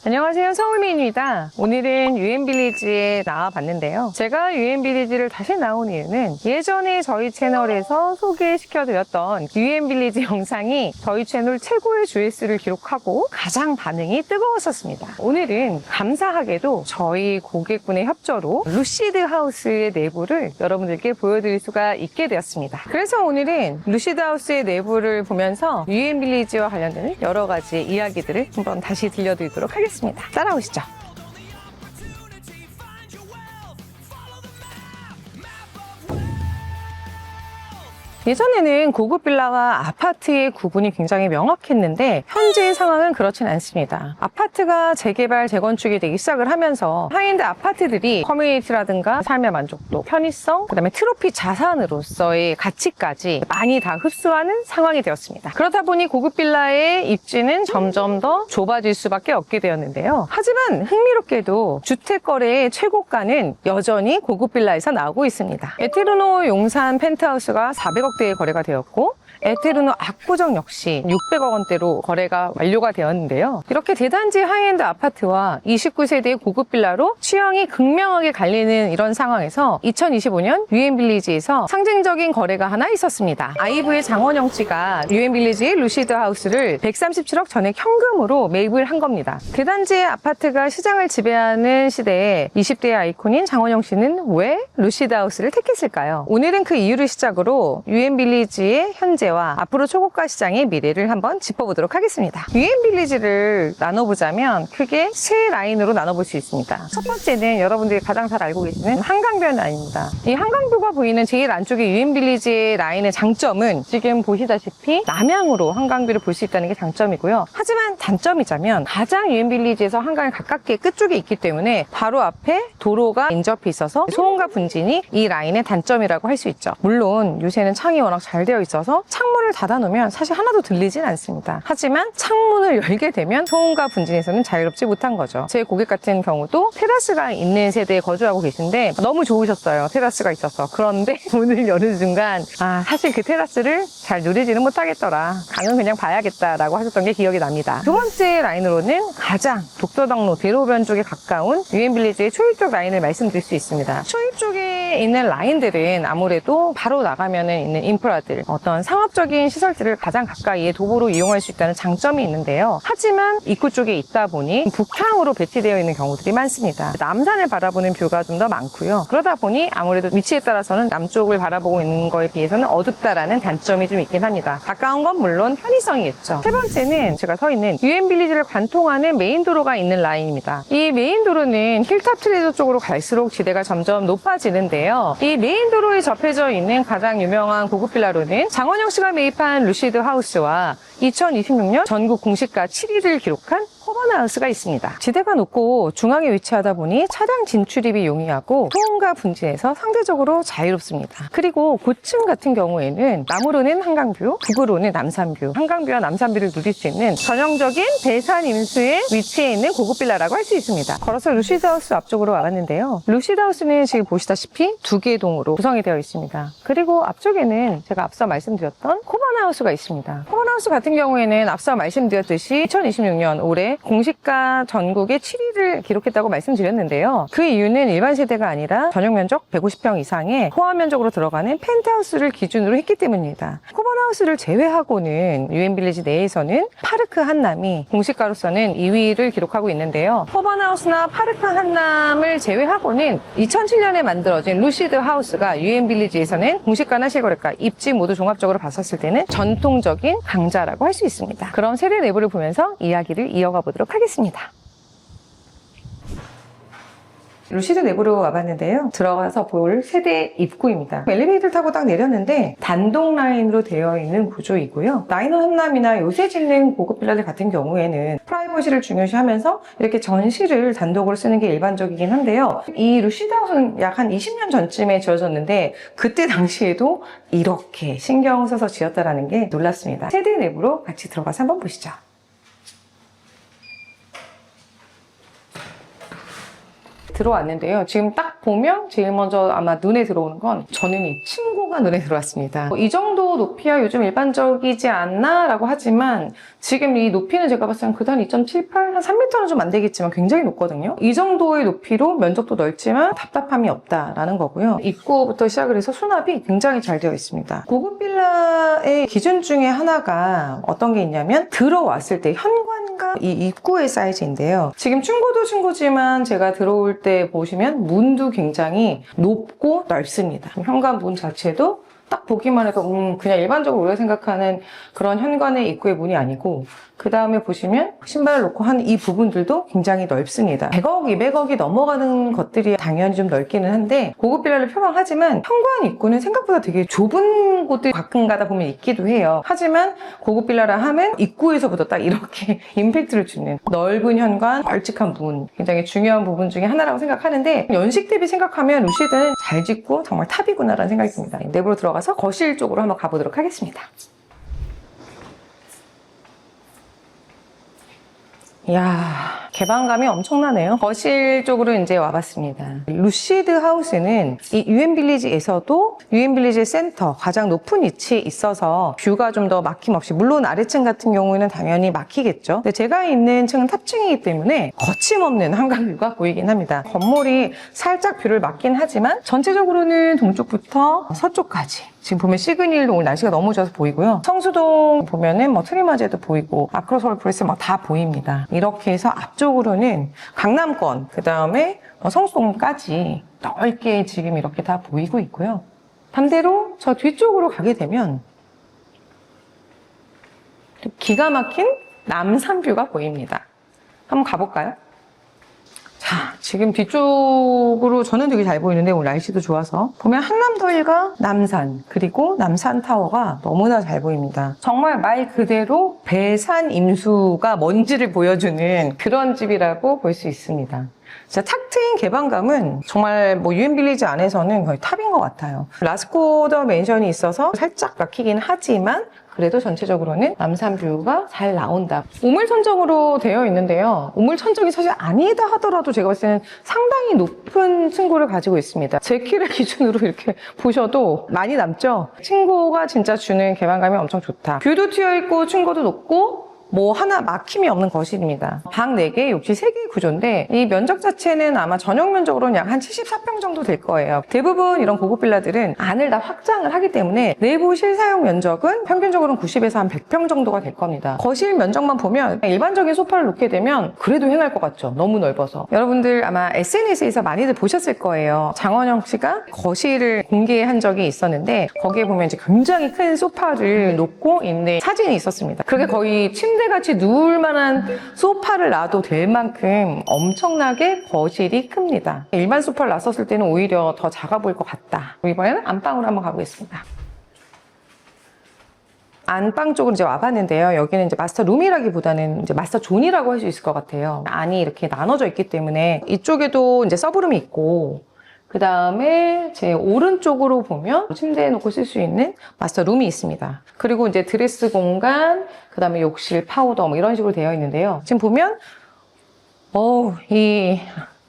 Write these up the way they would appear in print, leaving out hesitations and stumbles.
안녕하세요, 서울미인입니다. 오늘은 유엔빌리지에 나와봤는데요. 제가 유엔빌리지를 다시 나온 이유는 예전에 저희 채널에서 소개시켜드렸던 유엔빌리지 영상이 저희 채널 최고의 조회수를 기록하고 가장 반응이 뜨거웠었습니다. 오늘은 감사하게도 저희 고객분의 협조로 루시드 하우스의 내부를 여러분들께 보여드릴 수가 있게 되었습니다. 그래서 오늘은 루시드 하우스의 내부를 보면서 유엔빌리지와 관련된 여러 가지 이야기들을 한번 다시 들려드리도록 하겠습니다. 따라오시죠. 예전에는 고급 빌라와 아파트의 구분이 굉장히 명확했는데 현재의 상황은 그렇진 않습니다. 아파트가 재개발, 재건축이 되기 시작을 하면서 하이엔드 아파트들이 커뮤니티라든가 삶의 만족도, 편의성, 그다음에 트로피 자산으로서의 가치까지 많이 다 흡수하는 상황이 되었습니다. 그러다 보니 고급 빌라의 입지는 점점 더 좁아질 수밖에 없게 되었는데요. 하지만 흥미롭게도 주택 거래의 최고가는 여전히 고급 빌라에서 나오고 있습니다. 에테르노 용산 펜트하우스가 400억대의 거래가 되었고 에테르노 압구정 역시 600억 원대로 거래가 완료가 되었는데요. 이렇게 대단지 하이엔드 아파트와 29세대의 고급 빌라로 취향이 극명하게 갈리는 이런 상황에서 2025년 유엔빌리지에서 상징적인 거래가 하나 있었습니다. 아이브의 장원영 씨가 유엔빌리지의 루시드 하우스를 137억 전액 현금으로 매입을 한 겁니다. 대단지의 아파트가 시장을 지배하는 시대에 20대의 아이콘인 장원영 씨는 왜 루시드 하우스를 택했을까요? 오늘은 그 이유를 시작으로 유엔빌리지의 현재 앞으로 초고가 시장의 미래를 한번 짚어보도록 하겠습니다. 유엔빌리지를 나눠보자면 크게 세 라인으로 나눠볼 수 있습니다. 첫 번째는 여러분들이 가장 잘 알고 계시는 한강변 라인입니다. 이 한강뷰가 보이는 제일 안쪽의 유엔빌리지의 라인의 장점은 지금 보시다시피 남향으로 한강뷰를 볼 수 있다는 게 장점이고요. 하지만 단점이자면 가장 유엔빌리지에서 한강에 가깝게 끝쪽에 있기 때문에 바로 앞에 도로가 인접해 있어서 소음과 분진이 이 라인의 단점이라고 할 수 있죠. 물론 요새는 창이 워낙 잘 되어 있어서 창문을 닫아놓으면 사실 하나도 들리진 않습니다. 하지만 창문을 열게 되면 소음과 분진에서는 자유롭지 못한 거죠. 제 고객 같은 경우도 테라스가 있는 세대에 거주하고 계신데 너무 좋으셨어요. 테라스가 있어서. 그런데 문을 여는 순간 사실 그 테라스를 잘 누리지는 못하겠더라. 강은 그냥 봐야겠다라고 하셨던 게 기억이 납니다. 두 번째 라인으로는 가장 독서당로 대로변 쪽에 가까운 유엔빌리지의 초입 쪽 라인을 말씀드릴 수 있습니다. 초입 쪽에 있는 라인들은 아무래도 바로 나가면은 있는 인프라들, 어떤 상업적인 시설들을 가장 가까이에 도보로 이용할 수 있다는 장점이 있는데요. 하지만 입구 쪽에 있다 보니 북향으로 배치되어 있는 경우들이 많습니다. 남산을 바라보는 뷰가 좀 더 많고요. 그러다 보니 아무래도 위치에 따라서는 남쪽을 바라보고 있는 거에 비해서는 어둡다라는 단점이 좀 있긴 합니다. 가까운 건 물론 편의성이겠죠. 세 번째는 제가 서 있는 유엔빌리지를 관통하는 메인도로가 있는 라인입니다. 이 메인도로는 힐탑 트레저 쪽으로 갈수록 지대가 점점 높아지는데요. 이 메인도로에 접해져 있는 가장 유명한 고급 빌라로는 장원영 씨가 매입한 루시드 하우스와 2026년 전국 공시가 7위를 기록한 허번하우스가 있습니다. 지대가 높고 중앙에 위치하다 보니 차량 진출입이 용이하고 소음과 분진에서 상대적으로 자유롭습니다. 그리고 고층 같은 경우에는 남으로는 한강뷰, 북으로는 남산뷰, 한강뷰와 남산뷰를 누릴 수 있는 전형적인 배산 임수에 위치해 있는 고급 빌라라고 할 수 있습니다. 걸어서 루시드 하우스 앞쪽으로 와봤는데요. 루시드 하우스는 지금 보시다시피 두 개의 동으로 구성이 되어 있습니다. 그리고 앞쪽에는 제가 앞서 말씀드렸던 코번하우스가 있습니다. 코번하우스 같은 경우에는 앞서 말씀드렸듯이 2026년 올해 공시가 전국에 7위를 기록했다고 말씀드렸는데요. 그 이유는 일반 세대가 아니라 전용 면적 150평 이상의 호화 면적으로 들어가는 펜트하우스를 기준으로 했기 때문입니다. 코번하우스를 제외하고는 유엔빌리지 내에서는 파르크 한남이 공시가로서는 2위를 기록하고 있는데요. 코번하우스나 파르크 한남을 제외하고는 2007년에 만들어진 루시드 하우스가 유엔빌리지에서는 공시가나 실거래가, 입지 모두 종합적으로 봤었을 때는 전통적인 강자라고 할 수 있습니다. 그럼 세대 내부를 보면서 이야기를 이어가 보도록 하겠습니다. 루시드 내부로 와봤는데요. 들어가서 볼 세대 입구입니다. 엘리베이터를 타고 딱 내렸는데 단독 라인으로 되어 있는 구조이고요. 라이너 한남이나 요새 짓는 고급 빌라들 같은 경우에는 프라이버시를 중요시하면서 이렇게 전시를 단독으로 쓰는 게 일반적이긴 한데요. 이 루시드 하우스는 약 한 20년 전쯤에 지어졌는데 그때 당시에도 이렇게 신경 써서 지었다는 게 놀랐습니다. 세대 내부로 같이 들어가서 한번 보시죠. 들어왔는데요. 지금 딱 보면 제일 먼저 아마 눈에 들어오는 건 저는 이 층고가 눈에 들어왔습니다. 이 정도 높이야 요즘 일반적이지 않나 라고 하지만 지금 이 높이는 제가 봤을 때는 그다음 2.78, 한 3m는 좀 안 되겠지만 굉장히 높거든요. 이 정도의 높이로 면적도 넓지만 답답함이 없다라는 거고요. 입구부터 시작을 해서 수납이 굉장히 잘 되어 있습니다. 고급 빌라의 기준 중에 하나가 어떤 게 있냐면 들어왔을 때 현관과 이 입구의 사이즈인데요. 지금 층고도 층고지만 제가 들어올 때 보시면 문도 굉장히 높고 넓습니다. 현관 문 자체도 딱 보기만 해도 그냥 일반적으로 우리가 생각하는 그런 현관의 입구의 문이 아니고 그 다음에 보시면 신발을 놓고 한 이 부분들도 굉장히 넓습니다. 100억, 200억이 넘어가는 것들이 당연히 좀 넓기는 한데 고급 빌라를 표방하지만 현관 입구는 생각보다 되게 좁은 곳들이 가끔 가다 보면 있기도 해요. 하지만 고급 빌라라 하면 입구에서부터 딱 이렇게 임팩트를 주는 넓은 현관, 걸쭉한 문, 굉장히 중요한 부분 중에 하나라고 생각하는데 연식 대비 생각하면 루시드는 잘 짓고 정말 탑이구나라는 생각이 듭니다. 내부로 들어가서 거실 쪽으로 한번 가보도록 하겠습니다. 이야, 개방감이 엄청나네요. 거실 쪽으로 이제 와봤습니다. 루시드 하우스는 이 유엔빌리지에서도 유엔빌리지 센터 가장 높은 위치에 있어서 뷰가 좀 더 막힘없이, 물론 아래층 같은 경우에는 당연히 막히겠죠. 근데 제가 있는 층은 탑층이기 때문에 거침없는 한강뷰가 보이긴 합니다. 건물이 살짝 뷰를 막긴 하지만 전체적으로는 동쪽부터 서쪽까지 지금 보면 시그닐도 오늘 날씨가 너무 좋아서 보이고요. 성수동 보면은 뭐 트리마제도 보이고 아크로서울프레스 막 다 보입니다. 이렇게 해서 앞쪽으로는 강남권, 그 다음에 성수동까지 넓게 지금 이렇게 다 보이고 있고요. 반대로 저 뒤쪽으로 가게 되면 기가 막힌 남산뷰가 보입니다. 한번 가볼까요? 자, 지금 뒤쪽으로 저는 되게 잘 보이는데 오늘 날씨도 좋아서 보면 한남더일과 남산, 그리고 남산타워가 너무나 잘 보입니다. 정말 말 그대로 배산 임수가 뭔지를 보여주는 그런 집이라고 볼 수 있습니다. 진짜 탁 트인 개방감은 정말 뭐 유엔빌리지 안에서는 거의 탑인 것 같아요. 라스코더 맨션이 있어서 살짝 막히긴 하지만 그래도 전체적으로는 남산뷰가 잘 나온다. 우물천정으로 되어 있는데요. 우물천정이 사실 아니다 하더라도 제가 봤을 때는 상당히 높은 층고를 가지고 있습니다. 제 키를 기준으로 이렇게 보셔도 많이 남죠? 층고가 진짜 주는 개방감이 엄청 좋다. 뷰도 튀어있고 층고도 높고 뭐 하나 막힘이 없는 거실입니다. 방 4개, 욕실 3개 구조인데 이 면적 자체는 아마 전용 면적으로는 약 한 74평 정도 될 거예요. 대부분 이런 고급 빌라들은 안을 다 확장을 하기 때문에 내부 실사용 면적은 평균적으로는 90에서 한 100평 정도가 될 겁니다. 거실 면적만 보면 일반적인 소파를 놓게 되면 그래도 횡할 것 같죠? 너무 넓어서. 여러분들 아마 SNS에서 많이들 보셨을 거예요. 장원영 씨가 거실을 공개한 적이 있었는데 거기에 보면 이제 굉장히 큰 소파를 놓고 있는 사진이 있었습니다. 그게 거의 침대같이 누울 만한 소파를 놔도 될 만큼 엄청나게 거실이 큽니다. 일반 소파를 놨었을 때는 오히려 더 작아 보일 것 같다. 이번에는 안방으로 한번 가보겠습니다. 안방 쪽으로 이제 와봤는데요. 여기는 이제 마스터 룸이라기보다는 이제 마스터 존이라고 할 수 있을 것 같아요. 안이 이렇게 나눠져 있기 때문에 이쪽에도 이제 서브룸이 있고, 그 다음에 제 오른쪽으로 보면 침대에 놓고 쓸 수 있는 마스터 룸이 있습니다. 그리고 이제 드레스 공간, 그 다음에 욕실, 파우더 뭐 이런 식으로 되어 있는데요. 지금 보면 이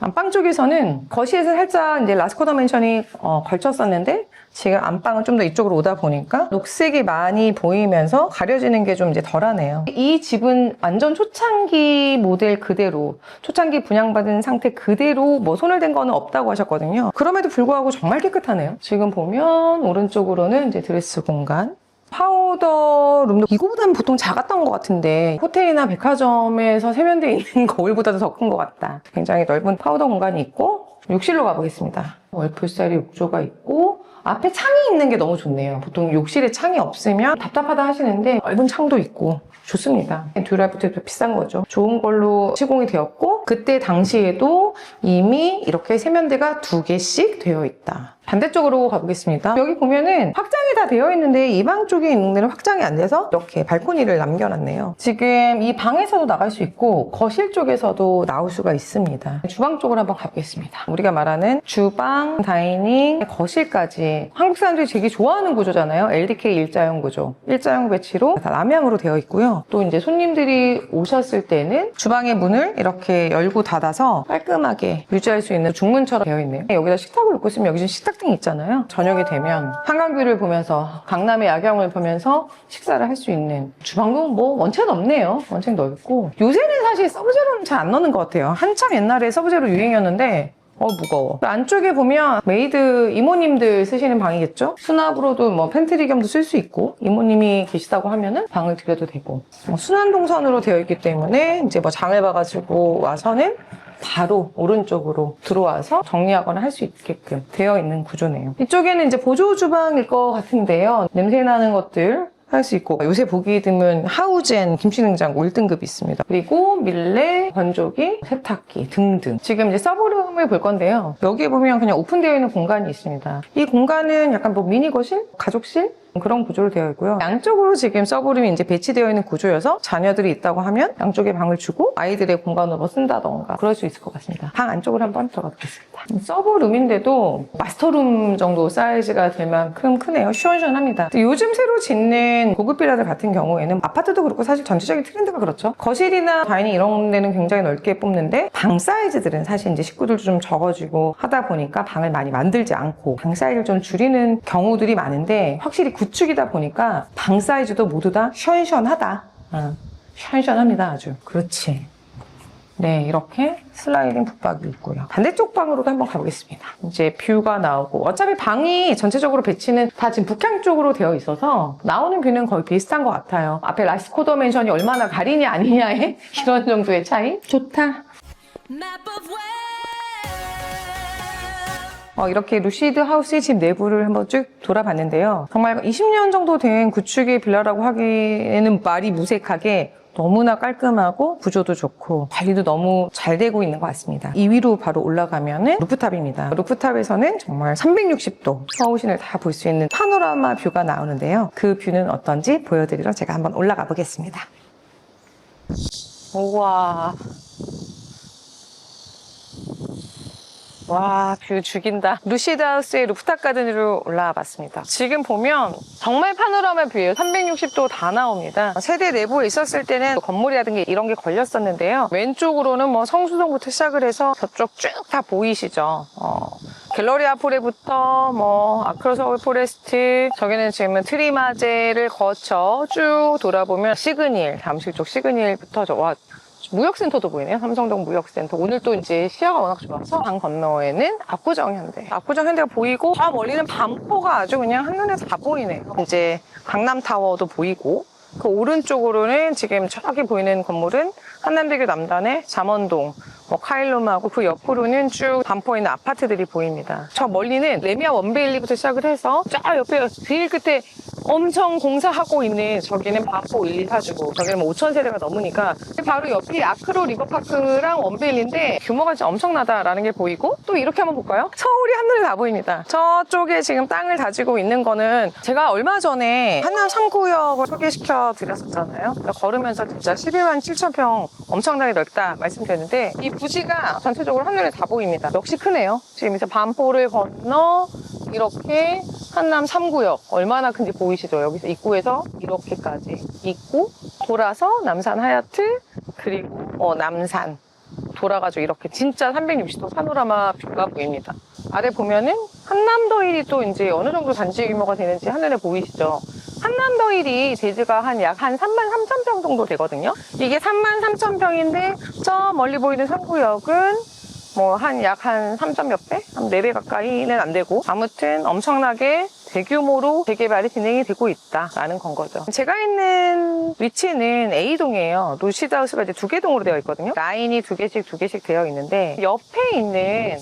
안방 쪽에서는 거실에서 살짝 이제 라스코더 맨션이 걸쳤었는데 지금 안방은 좀 더 이쪽으로 오다 보니까 녹색이 많이 보이면서 가려지는 게 좀 이제 덜하네요. 이 집은 완전 초창기 모델 그대로, 초창기 분양받은 상태 그대로 뭐 손을 댄 거는 없다고 하셨거든요. 그럼에도 불구하고 정말 깨끗하네요. 지금 보면 오른쪽으로는 이제 드레스 공간, 파우더 룸도 이거보다는 보통 작았던 것 같은데 호텔이나 백화점에서 세면대에 있는 거울보다도 더 큰 것 같다. 굉장히 넓은 파우더 공간이 있고, 욕실로 가보겠습니다. 월풀살이 욕조가 있고 앞에 창이 있는 게 너무 좋네요. 보통 욕실에 창이 없으면 답답하다 하시는데 넓은 창도 있고 좋습니다. 듀라부터도 비싼 거죠. 좋은 걸로 시공이 되었고 그때 당시에도 이미 이렇게 세면대가 2개씩 되어 있다. 반대쪽으로 가보겠습니다. 여기 보면은 확장이 다 되어 있는데 이 방 쪽에 있는 데는 확장이 안 돼서 이렇게 발코니를 남겨놨네요. 지금 이 방에서도 나갈 수 있고 거실 쪽에서도 나올 수가 있습니다. 주방 쪽으로 한번 가보겠습니다. 우리가 말하는 주방, 다이닝, 거실까지 한국 사람들이 되게 좋아하는 구조잖아요. LDK 일자형 구조. 일자형 배치로 다 남향으로 되어 있고요. 또 이제 손님들이 오셨을 때는 주방의 문을 이렇게 열고 닫아서 깔끔하게 유지할 수 있는 중문처럼 되어 있네요. 여기다 식탁을 놓고 있으면 여기 지금 식탁등이 있잖아요. 저녁이 되면 한강뷰를 보면서 강남의 야경을 보면서 식사를 할 수 있는 주방도 뭐 원체 넓네요. 원체 넓고 요새는 사실 서브제로는 잘 안 넣는 것 같아요. 한참 옛날에 서브제로 유행이었는데 무거워. 안쪽에 보면 메이드 이모님들 쓰시는 방이겠죠? 수납으로도 뭐 팬트리 겸도 쓸 수 있고 이모님이 계시다고 하면은 방을 들여도 되고 순환 동선으로 되어 있기 때문에 이제 뭐 장을 봐가지고 와서는 바로 오른쪽으로 들어와서 정리하거나 할 수 있게끔 되어 있는 구조네요. 이쪽에는 이제 보조 주방일 것 같은데요. 냄새 나는 것들 할 수 있고 요새 보기 드문 하우젠 김치냉장고 1등급이 있습니다. 그리고 밀레, 건조기, 세탁기 등등. 지금 이제 서브룸을 볼 건데요. 여기에 보면 그냥 오픈되어 있는 공간이 있습니다. 이 공간은 약간 뭐 미니 거실? 가족실? 그런 구조로 되어 있고요. 양쪽으로 지금 서브룸이 이제 배치되어 있는 구조여서 자녀들이 있다고 하면 양쪽에 방을 주고 아이들의 공간으로 쓴다던가 그럴 수 있을 것 같습니다. 방 안쪽으로 한번 들어가 보겠습니다. 서브룸인데도 마스터룸 정도 사이즈가 될 만큼 크네요. 시원시원합니다. 요즘 새로 짓는 고급 빌라들 같은 경우에는 아파트도 그렇고 사실 전체적인 트렌드가 그렇죠. 거실이나 다이닝 이런 데는 굉장히 넓게 뽑는데 방 사이즈들은 사실 이제 식구들도 좀 적어지고 하다 보니까 방을 많이 만들지 않고 방 사이즈를 좀 줄이는 경우들이 많은데 확실히 구축이다 보니까 방 사이즈도 모두 다 시원시원하다. 시원시원합니다. 아주. 그렇지. 네, 이렇게 슬라이딩 붙박이 있고요. 반대쪽 방으로도 한번 가보겠습니다. 이제 뷰가 나오고 어차피 방이 전체적으로 배치는 다 지금 북향 쪽으로 되어 있어서 나오는 뷰는 거의 비슷한 것 같아요. 앞에 라스코더 맨션이 얼마나 가리냐 아니냐의 이런 정도의 차이? 좋다. 이렇게 루시드 하우스의 집 내부를 한번 쭉 돌아봤는데요. 정말 20년 정도 된 구축의 빌라라고 하기에는 말이 무색하게 너무나 깔끔하고 구조도 좋고 관리도 너무 잘 되고 있는 것 같습니다. 2위로 바로 올라가면은 루프탑입니다. 루프탑에서는 정말 360도 서울시내를 다 볼 수 있는 파노라마 뷰가 나오는데요. 그 뷰는 어떤지 보여드리러 제가 한번 올라가 보겠습니다. 우와. 와, 뷰 죽인다. 루시드 하우스의 루프탑 가든으로 올라와 봤습니다. 지금 보면 정말 파노라마 뷰예요. 360도 다 나옵니다. 세대 내부에 있었을 때는 건물이라든가 이런 게 걸렸었는데요. 왼쪽으로는 뭐 성수동부터 시작을 해서 저쪽 쭉 다 보이시죠? 갤러리아 포레부터 뭐 아크로서울 포레스트, 저기는 지금은 트리마제를 거쳐 쭉 돌아보면 시그닐, 잠실 쪽 시그닐부터 무역센터도 보이네요. 삼성동 무역센터. 오늘 또 이제 시야가 워낙 좋아서 강 건너에는 압구정 현대. 압구정 현대가 보이고 저 멀리는 반포가 아주 그냥 한눈에 다 보이네요. 이제 강남타워도 보이고 그 오른쪽으로는 지금 저기 보이는 건물은 한남대교 남단의 잠원동, 카일롬하고 그 옆으로는 쭉 반포에 있는 아파트들이 보입니다. 저 멀리는 레미아 원베일리부터 시작을 해서 저 옆에 제일 끝에 엄청 공사하고 있는 저기는 반포 1, 2, 4주고 저기는 뭐 5천 세대가 넘으니까 바로 옆이 아크로 리버파크랑 원베일리인데 규모가 진짜 엄청나다라는 게 보이고 또 이렇게 한번 볼까요? 서울이 한눈에 다 보입니다. 저쪽에 지금 땅을 다지고 있는 거는 제가 얼마 전에 한남 3구역을 소개시켜 드렸었잖아요. 걸으면서 진짜 11만 7천 평 엄청나게 넓다 말씀드렸는데 이 부지가 전체적으로 한눈에 다 보입니다. 역시 크네요. 지금 이제 반포를 건너 이렇게 한남 3구역 얼마나 큰지 보이시죠? 여기서 입구에서 이렇게까지 입구 돌아서 남산 하얏트 그리고 남산 돌아가지고 이렇게 진짜 360도 파노라마 뷰가 보입니다. 아래 보면은 한남더힐이 또 이제 어느 정도 단지 규모가 되는지 한눈에 보이시죠? 한남더힐이 대지가 약 33,000평 정도 되거든요. 이게 33,000평인데 저 멀리 보이는 3구역은 약 3점 몇 배? 한 4배 가까이는 안 되고 아무튼 엄청나게 대규모로 재개발이 진행이 되고 있다라는 건 거죠. 제가 있는 위치는 A동이에요. 루시드 하우스가 이제 2개 동으로 되어 있거든요. 라인이 2개씩 되어 있는데 옆에 있는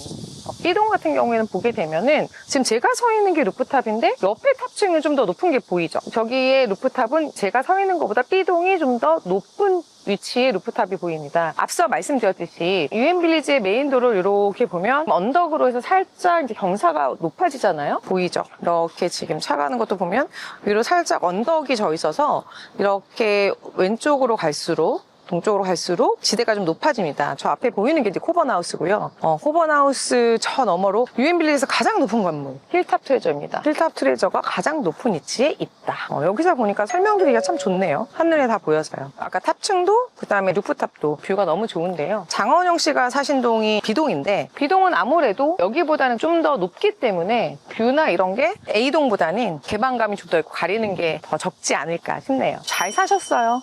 B동 같은 경우에는 보게 되면은 지금 제가 서 있는 게 루프탑인데 옆에 탑층은 좀 더 높은 게 보이죠. 저기에 루프탑은 제가 서 있는 것보다 B동이 좀 더 높은 위치에 루프탑이 보입니다. 앞서 말씀드렸듯이 유엔빌리지의 메인도를 이렇게 보면 언덕으로 해서 살짝 이제 경사가 높아지잖아요. 보이죠? 이렇게 지금 차 가는 것도 보면 위로 살짝 언덕이 져 있어서 이렇게 왼쪽으로 갈수록 동쪽으로 갈수록 지대가 좀 높아집니다. 저 앞에 보이는 게 이제 호번하우스고요. 호번하우스 저 너머로 유엔빌리지에서 가장 높은 건물 힐탑 트레저입니다. 힐탑 트레저가 가장 높은 위치에 있다. 여기서 보니까 설명드리기가 참 좋네요. 한눈에 다 보여서요. 아까 탑층도 그다음에 루프탑도 뷰가 너무 좋은데요. 장원영 씨가 사신 동이 B동인데 B동은 아무래도 여기보다는 좀 더 높기 때문에 뷰나 이런 게 A동보다는 개방감이 좀 더 있고 가리는 게 더 적지 않을까 싶네요. 잘 사셨어요.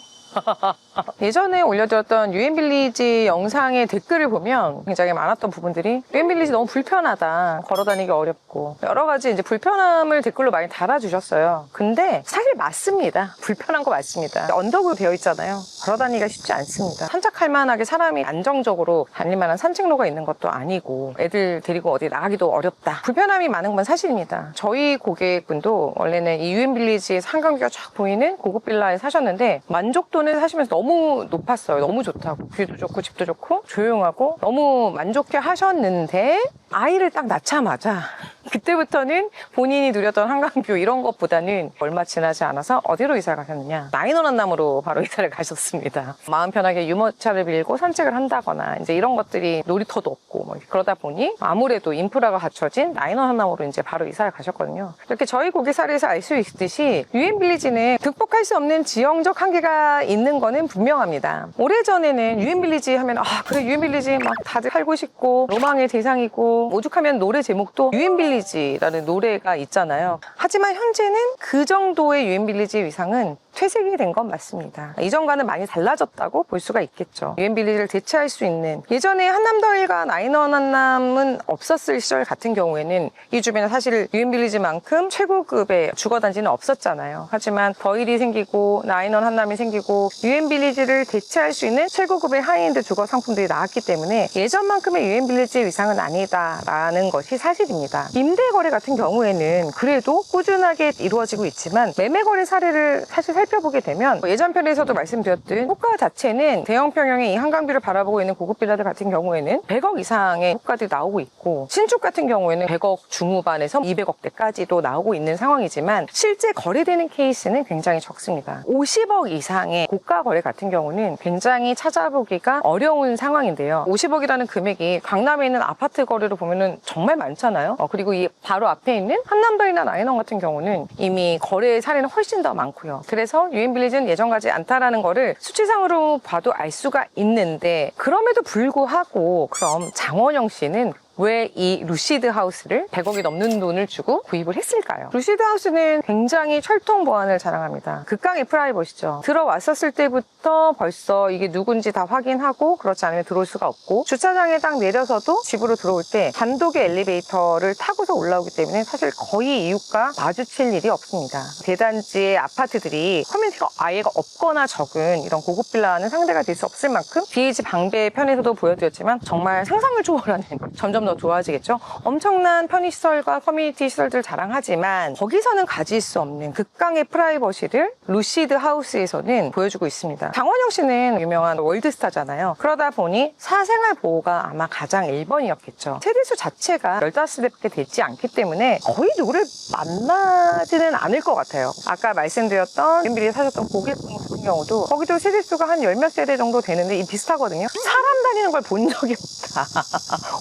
예전에 올려드렸던 유엔빌리지 영상의 댓글을 보면 굉장히 많았던 부분들이 유엔빌리지 너무 불편하다, 걸어다니기 어렵고 여러 가지 이제 불편함을 댓글로 많이 달아주셨어요. 근데 사실 맞습니다. 불편한 거 맞습니다. 언덕으로 되어 있잖아요. 걸어다니기가 쉽지 않습니다. 산책할 만하게 사람이 안정적으로 다닐 만한 산책로가 있는 것도 아니고 애들 데리고 어디 나가기도 어렵다. 불편함이 많은 건 사실입니다. 저희 고객분도 원래는 이 유엔빌리지에서 한강뷰가 쫙 보이는 고급 빌라에 사셨는데 만족도는 사시면서 너무 높았어요. 너무 좋다고. 뷰도 좋고 집도 좋고 조용하고 너무 만족해 하셨는데 아이를 딱 낳자마자 그때부터는 본인이 누렸던 한강뷰 이런 것보다는 얼마 지나지 않아서 어디로 이사를 가셨느냐, 나인원 한남으로 바로 이사를 가셨습니다. 마음 편하게 유모차를 빌고 산책을 한다거나 이제 이런 것들이 놀이터도 없고 뭐 그러다 보니 아무래도 인프라가 갖춰진 나인원 한남으로 이제 바로 이사를 가셨거든요. 이렇게 저희 고객 사례에서 알 수 있듯이 유엔빌리지는 극복할 수 없는 지형적 한계가 있는 거는 분명합니다. 오래전에는 유엔빌리지 하면 그래 유엔빌리지 막 다들 살고 싶고 로망의 대상이고 오죽하면 노래 제목도 유엔빌리지라는 노래가 있잖아요. 하지만 현재는 그 정도의 유엔빌리지 위상은 퇴색이 된 건 맞습니다. 이전과는 많이 달라졌다고 볼 수가 있겠죠. 유엔빌리지를 대체할 수 있는, 예전에 한남더일과 나인원 한남은 없었을 시절 같은 경우에는 이 주변에 사실 유엔빌리지만큼 최고급의 주거단지는 없었잖아요. 하지만 더일이 생기고 나인원 한남이 생기고 유엔빌리지를 대체할 수 있는 최고급의 하이엔드 주거 상품들이 나왔기 때문에 예전만큼의 유엔빌리지 위상은 아니다라는 것이 사실입니다. 임대거래 같은 경우에는 그래도 꾸준하게 이루어지고 있지만 매매거래 사례를 사실 살펴보게 되면 예전 편에서도 말씀드렸던 호가 자체는 대형 평형의 이 한강뷰를 바라보고 있는 고급 빌라들 같은 경우에는 100억 이상의 호가들이 나오고 있고 신축 같은 경우에는 100억 중후반에서 200억대까지도 나오고 있는 상황이지만 실제 거래되는 케이스는 굉장히 적습니다. 50억 이상의 고가 거래 같은 경우는 굉장히 찾아보기가 어려운 상황인데요. 50억이라는 금액이 강남에 있는 아파트 거래로 보면은 정말 많잖아요. 그리고 이 바로 앞에 있는 한남더이나 나인원 같은 경우는 이미 거래 사례는 훨씬 더 많고요. 그래서 유엔빌리지는 예전 같지 않다라는 거를 수치상으로 봐도 알 수가 있는데, 그럼에도 불구하고 그럼 장원영 씨는 왜 이 루시드 하우스를 100억이 넘는 돈을 주고 구입을 했을까요? 루시드 하우스는 굉장히 철통 보안을 자랑합니다. 극강의 프라이버시죠. 들어왔었을 때부터 벌써 이게 누군지 다 확인하고 그렇지 않으면 들어올 수가 없고, 주차장에 딱 내려서도 집으로 들어올 때 단독의 엘리베이터를 타고서 올라오기 때문에 사실 거의 이웃과 마주칠 일이 없습니다. 대단지의 아파트들이 커뮤니티가 아예가 없거나 적은 이런 고급 빌라와는 상대가 될 수 없을 만큼 DH 방배 편에서도 보여드렸지만 정말 상상을 초월하는, 점점 더 좋아지겠죠. 엄청난 편의시설과 커뮤니티 시설들 자랑하지만 거기서는 가질 수 없는 극강의 프라이버시를 루시드 하우스에서는 보여주고 있습니다. 장원영 씨는 유명한 월드스타잖아요. 그러다 보니 사생활 보호가 아마 가장 1번이었겠죠. 세대수 자체가 15대밖에 되지 않기 때문에 거의 누구를 만나지는 않을 것 같아요. 아까 말씀드렸던 유엔빌리지 사셨던 고객분 같은 경우도 거기도 세대수가 한 열몇 세대 정도 되는데 비슷하거든요. 사람 다니는 걸 본 적이 없다.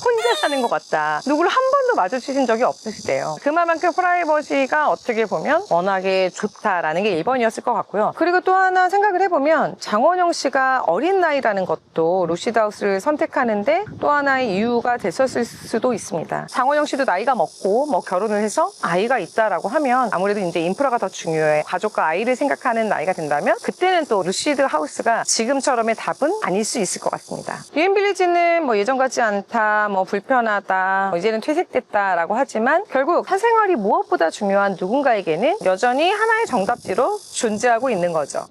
혼자 사는 것 같다. 누구를 한 번도 마주치신 적이 없으시대요. 그만큼 프라이버시가 어떻게 보면 워낙에 좋다라는 게 1번이었을 것 같고요. 그리고 또 하나 생각을 해보면 장원영 씨가 어린 나이라는 것도 루시드하우스를 선택하는데 또 하나의 이유가 됐었을 수도 있습니다. 장원영 씨도 나이가 먹고 결혼을 해서 아이가 있다라고 하면 아무래도 이제 인프라가 더 중요해. 가족과 아이를 생각하는 나이가 된다면 그때는 또 루시드하우스가 지금처럼의 답은 아닐 수 있을 것 같습니다. 유엔빌리지는 예전 같지 않다, 불편하다, 이제는 퇴색됐다라고 하지만 결국 사생활이 무엇보다 중요한 누군가에게는 여전히 하나의 정답지로 존재하고 있는 거죠.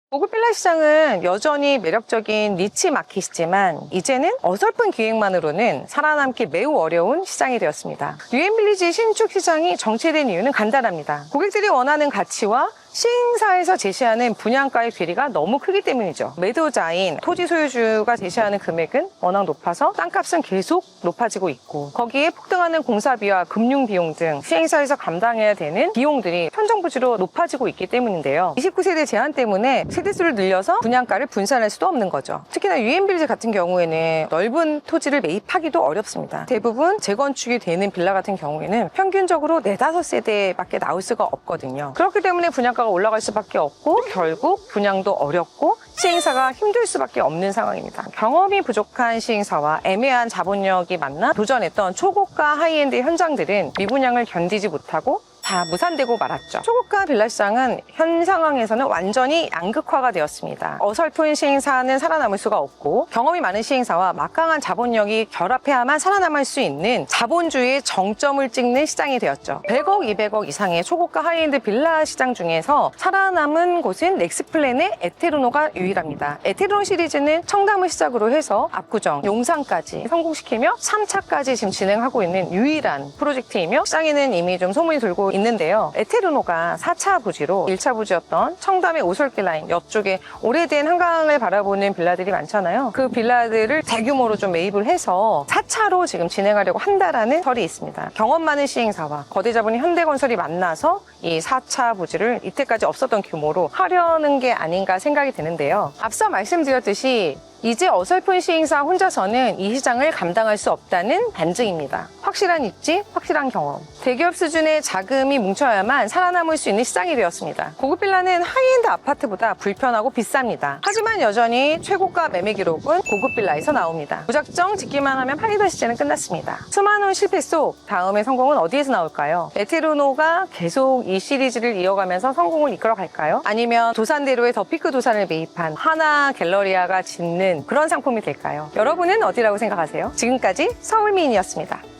고급 빌라 시장은 여전히 매력적인 니치 마켓이지만 이제는 어설픈 기획만으로는 살아남기 매우 어려운 시장이 되었습니다. 유엔빌리지 신축 시장이 정체된 이유는 간단합니다. 고객들이 원하는 가치와 시행사에서 제시하는 분양가의 괴리가 너무 크기 때문이죠. 매도자인 토지 소유주가 제시하는 금액은 워낙 높아서 땅값은 계속 높아지고 있고 거기에 폭등하는 공사비와 금융비용 등 시행사에서 감당해야 되는 비용들이 천정부지로 높아지고 있기 때문인데요. 29세대 제한 때문에 세대수를 늘려서 분양가를 분산할 수도 없는 거죠. 특히나 유엔빌리지 같은 경우에는 넓은 토지를 매입하기도 어렵습니다. 대부분 재건축이 되는 빌라 같은 경우에는 평균적으로 4, 5세대밖에 나올 수가 없거든요. 그렇기 때문에 분양가가 올라갈 수밖에 없고 결국 분양도 어렵고 시행사가 힘들 수밖에 없는 상황입니다. 경험이 부족한 시행사와 애매한 자본력이 만나 도전했던 초고가 하이엔드 현장들은 미분양을 견디지 못하고 다 무산되고 말았죠. 초고가 빌라 시장은 현 상황에서는 완전히 양극화가 되었습니다. 어설픈 시행사는 살아남을 수가 없고 경험이 많은 시행사와 막강한 자본력이 결합해야만 살아남을 수 있는 자본주의의 정점을 찍는 시장이 되었죠. 100억, 200억 이상의 초고가 하이엔드 빌라 시장 중에서 살아남은 곳은 넥스플랜의 에테르노가 유일합니다. 에테르노 시리즈는 청담을 시작으로 해서 압구정, 용산까지 성공시키며 3차까지 지금 진행하고 있는 유일한 프로젝트이며 시장에는 이미 좀 소문이 돌고 있는데요. 에테르노가 4차 부지로 1차 부지였던 청담의 오솔길 라인 옆쪽에 오래된 한강을 바라보는 빌라들이 많잖아요. 그 빌라들을 대규모로 좀 매입을 해서 4차로 지금 진행하려고 한다라는 설이 있습니다. 경험 많은 시행사와 거대 자본인 현대건설이 만나서 이 4차 부지를 이때까지 없었던 규모로 하려는 게 아닌가 생각이 드는데요. 앞서 말씀드렸듯이 이제 어설픈 시행사 혼자서는 이 시장을 감당할 수 없다는 반증입니다. 확실한 입지, 확실한 경험. 대기업 수준의 자금이 뭉쳐야만 살아남을 수 있는 시장이 되었습니다. 고급 빌라는 하이엔드 아파트보다 불편하고 비쌉니다. 하지만 여전히 최고가 매매 기록은 고급 빌라에서 나옵니다. 무작정 짓기만 하면 팔리던 시대는 끝났습니다. 수많은 실패 속 다음의 성공은 어디에서 나올까요? 에테르노가 계속 이 시리즈를 이어가면서 성공을 이끌어갈까요? 아니면 도산대로의 더 피크 도산을 매입한 하나 갤러리아가 짓는 그런 상품이 될까요? 여러분은 어디라고 생각하세요? 지금까지 서울미인이었습니다.